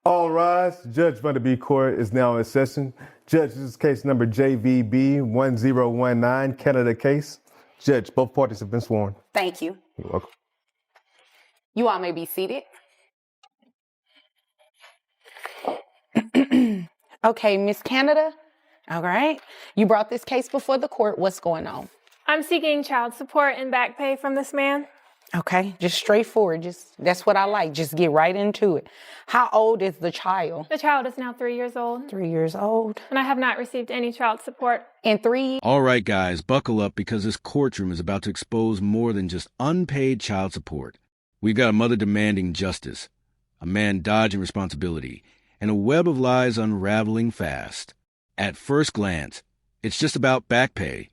All rise. Judge Vanderbeek Court is now in session. Judge, this is case number JVB 1019, Canada case. Judge, both parties have been sworn. Thank you. You're welcome. You all may be seated. Okay, Miss Canada. All right. You brought this case before the court. What's going on? I'm seeking child support and back pay from this man. Okay, just straightforward. That's what I like. Just get right into it. How old is the child? The child is now 3 years old. 3 years old. And I have not received any child support. In 3 years? All right, guys, buckle up because this courtroom is about to expose more than just unpaid child support. We've got a mother demanding justice, a man dodging responsibility, and a web of lies unraveling fast. At first glance, it's just about back pay,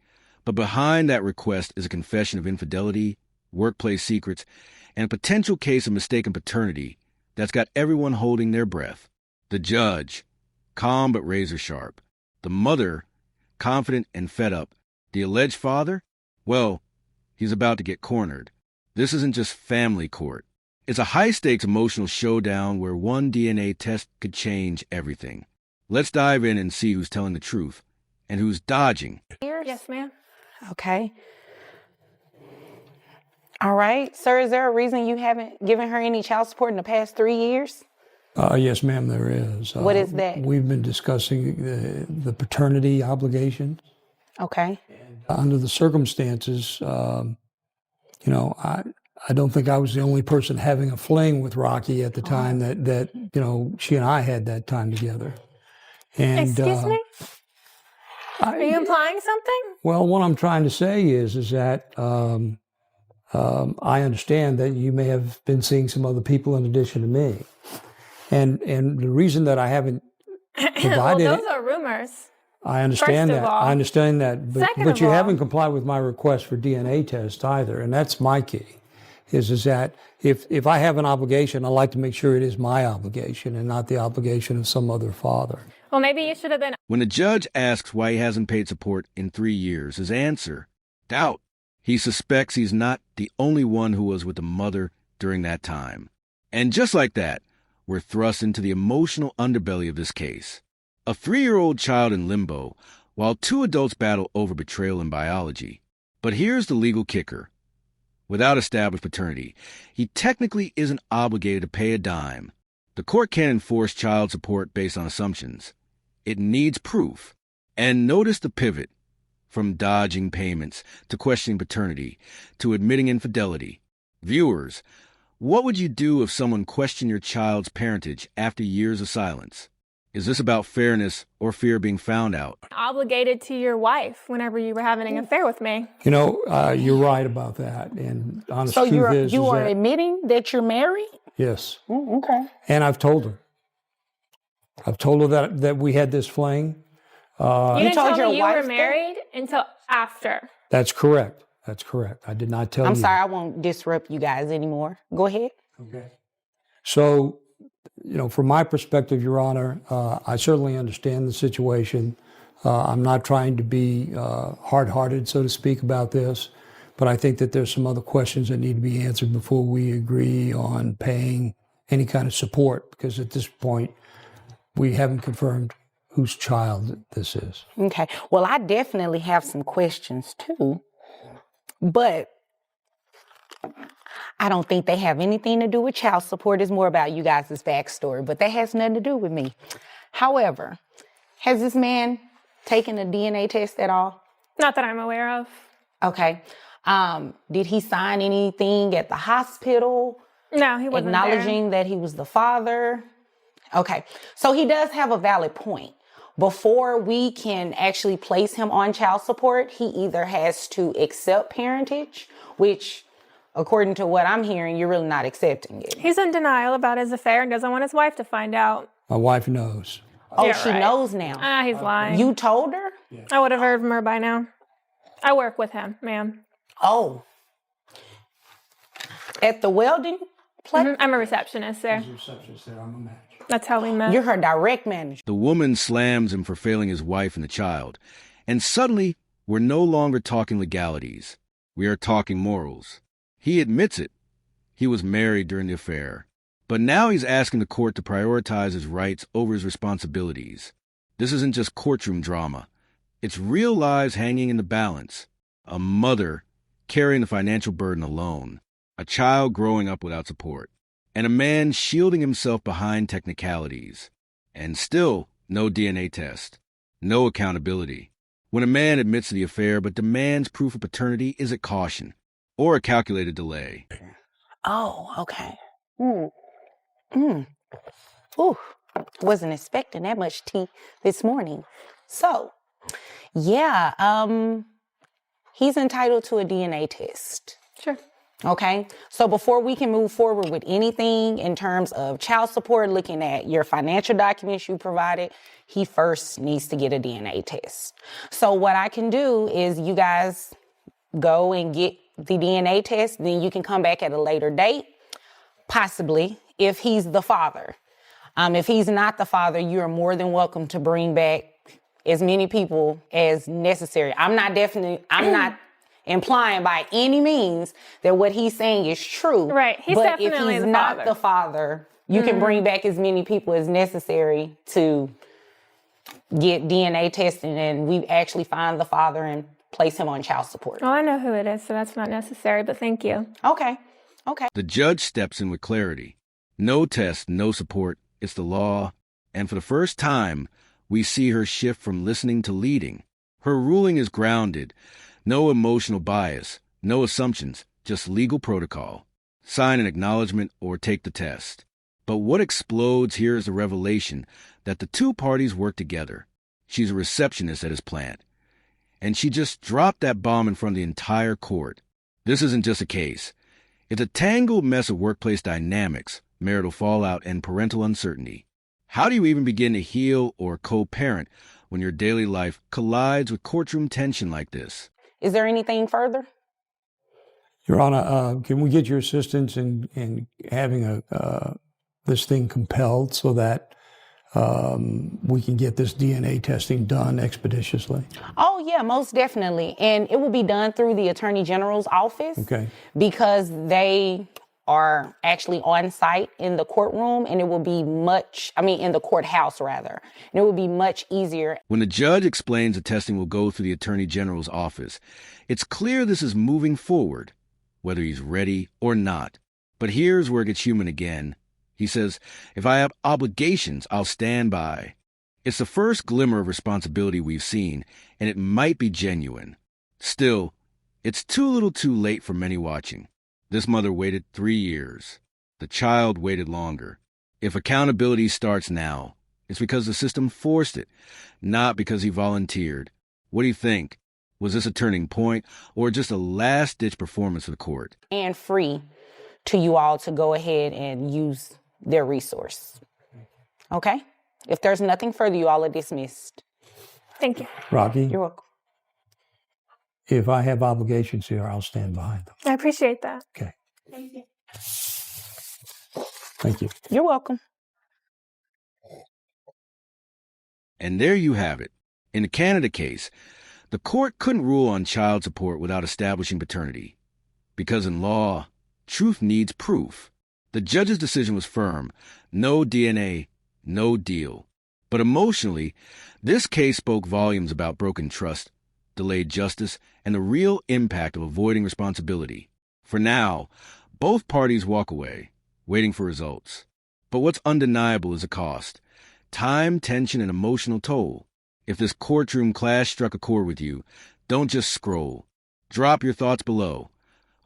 but behind that request is a confession of infidelity, workplace secrets, and a potential case of mistaken paternity that's got everyone holding their breath. The judge, calm but razor sharp. The mother, confident and fed up. The alleged father, well, he's about to get cornered. This isn't just family court. It's a high-stakes emotional showdown where one DNA test could change everything. Let's dive in and see who's telling the truth and who's dodging. Yes, ma'am. Okay. All right. Sir, is there a reason you haven't given her any child support in the past 3 years? Yes, ma'am, there is. What is that? We've been discussing the paternity obligations. Okay. Under the circumstances, I don't think I was the only person having a fling with Rocky at the time that she and I had that time together. And, Excuse me? Are you implying something? Well, what I'm trying to say is that I understand that you may have been seeing some other people in addition to me. And the reason that I haven't provided Well, those are rumors. I understand First of that. all. I understand that. Second But of you all. haven't complied with my request for DNA test either. And that's my key, is that if I have an obligation, I like to make sure it is my obligation and not the obligation of some other father. Well, maybe you should have been. When the judge asks why he hasn't paid support in 3 years, his answer, doubt. He suspects he's not the only one who was with the mother during that time. And just like that, we're thrust into the emotional underbelly of this case. A 3-year-old child in limbo, while 2 adults battle over betrayal in biology. But here's the legal kicker. Without established paternity, he technically isn't obligated to pay a dime. The court can't enforce child support based on assumptions. It needs proof. And notice the pivot. From dodging payments, to questioning paternity, to admitting infidelity. Viewers, what would you do if someone questioned your child's parentage after years of silence? Is this about fairness or fear of being found out? Obligated to your wife whenever you were having an affair with me. You're right about that. And honest So truth is you are that, admitting that you're married? yes. Okay. And I've told her. I've told her that we had this fling. You didn't told tell your me you wife were that? married until after. That's correct. That's correct. I did not tell you. I'm sorry, I won't disrupt you guys anymore. Go ahead. Okay. So, from my perspective, Your Honor, I certainly understand the situation. I'm not trying to be hard-hearted, so to speak, about this, but I think that there's some other questions that need to be answered before we agree on paying any kind of support, because at this point, we haven't confirmed whose child this is. Okay. Well, I definitely have some questions too, but I don't think they have anything to do with child support. It's more about you guys' backstory, but that has nothing to do with me. However, has this man taken a DNA test at all? Not that I'm aware of. Okay. Did he sign anything at the hospital No, he wasn't acknowledging that he was the father? Okay. So he does have a valid point. Before we can actually place him on child support, he either has to accept parentage, which, according to what I'm hearing, you're really not accepting it. He's in denial about his affair and doesn't want his wife to find out. My wife knows. Oh, Yeah, she right. knows now. He's lying. You told her? I would have heard from her by now. I work with him, ma'am. Oh. At the welding place? I'm a receptionist there. That's how we met. You're her direct manager. The woman slams him for failing his wife and the child. And suddenly, we're no longer talking legalities. We are talking morals. He admits it. He was married during the affair. But now he's asking the court to prioritize his rights over his responsibilities. This isn't just courtroom drama. It's real lives hanging in the balance. A mother carrying the financial burden alone, a child growing up without support, and a man shielding himself behind technicalities. And still, no DNA test, no accountability. When a man admits to the affair but demands proof of paternity, is it caution or a calculated delay? Oh, okay. Ooh, wasn't expecting that much tea this morning. So, yeah, he's entitled to a DNA test. Sure. Okay, so before we can move forward with anything in terms of child support, looking at your financial documents you provided, he first needs to get a DNA test. So what I can do is you guys go and get the DNA test, then you can come back at a later date, possibly, if he's the father. If he's not the father, you're more than welcome to bring back as many people as necessary. I'm not implying by any means that what he's saying is true. Right. He's but if definitely he's the not father. the father, you can bring back as many people as necessary to get DNA testing, and we actually find the father and place him on child support. Well, I know who it is, so that's not necessary, but thank you. Okay. The judge steps in with clarity. No test, no support. It's the law. And for the first time, we see her shift from listening to leading. Her ruling is grounded. No emotional bias, no assumptions, just legal protocol. Sign an acknowledgement or take the test. But what explodes here is the revelation that the two parties work together. She's a receptionist at his plant. And she just dropped that bomb in front of the entire court. This isn't just a case. It's a tangled mess of workplace dynamics, marital fallout, and parental uncertainty. How do you even begin to heal or co-parent when your daily life collides with courtroom tension like this? Is there anything further? Your Honor, can we get your assistance in having this thing compelled so that we can get this DNA testing done expeditiously? Oh, yeah, most definitely. And it will be done through the Attorney General's office. Okay. Because they are actually on site in the courtroom, and it will be in the courthouse rather. And it will be much easier. When the judge explains the testing will go through the Attorney General's office, it's clear this is moving forward, whether he's ready or not. But here's where it gets human again. He says, if I have obligations, I'll stand by. It's the first glimmer of responsibility we've seen, and it might be genuine. Still, it's too little too late for many watching. This mother waited 3 years. The child waited longer. If accountability starts now, it's because the system forced it, not because he volunteered. What do you think? Was this a turning point or just a last-ditch performance of the court? And free to you all to go ahead and use their resource. Okay? If there's nothing further, you all are dismissed. Thank you. Rocky, You're welcome. if I have obligations here, I'll stand behind them. I appreciate that. Okay. Thank you. You're welcome. And there you have it. In the Canada case, the court couldn't rule on child support without establishing paternity. Because in law, truth needs proof. The judge's decision was firm. No DNA, no deal. But emotionally, this case spoke volumes about broken trust, delayed justice, and the real impact of avoiding responsibility. For now, both parties walk away, waiting for results. But what's undeniable is the cost. Time, tension, and emotional toll. If this courtroom clash struck a chord with you, don't just scroll. Drop your thoughts below.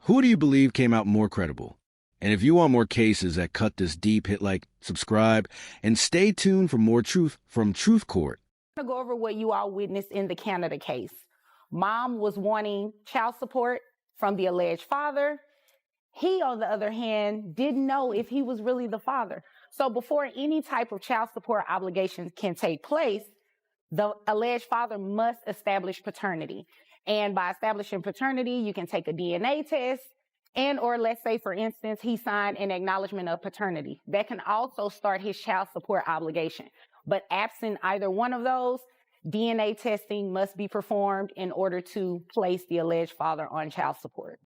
Who do you believe came out more credible? And if you want more cases that cut this deep, hit like, subscribe, and stay tuned for more truth from Truth Court. I'm going to go over what you all witnessed in the Canada case. Mom was wanting child support from the alleged father. He, on the other hand, didn't know if he was really the father. So before any type of child support obligations can take place, the alleged father must establish paternity. And by establishing paternity, you can take a DNA test, and or let's say, for instance, he signed an acknowledgement of paternity. That can also start his child support obligation. But absent either one of those, DNA testing must be performed in order to place the alleged father on child support.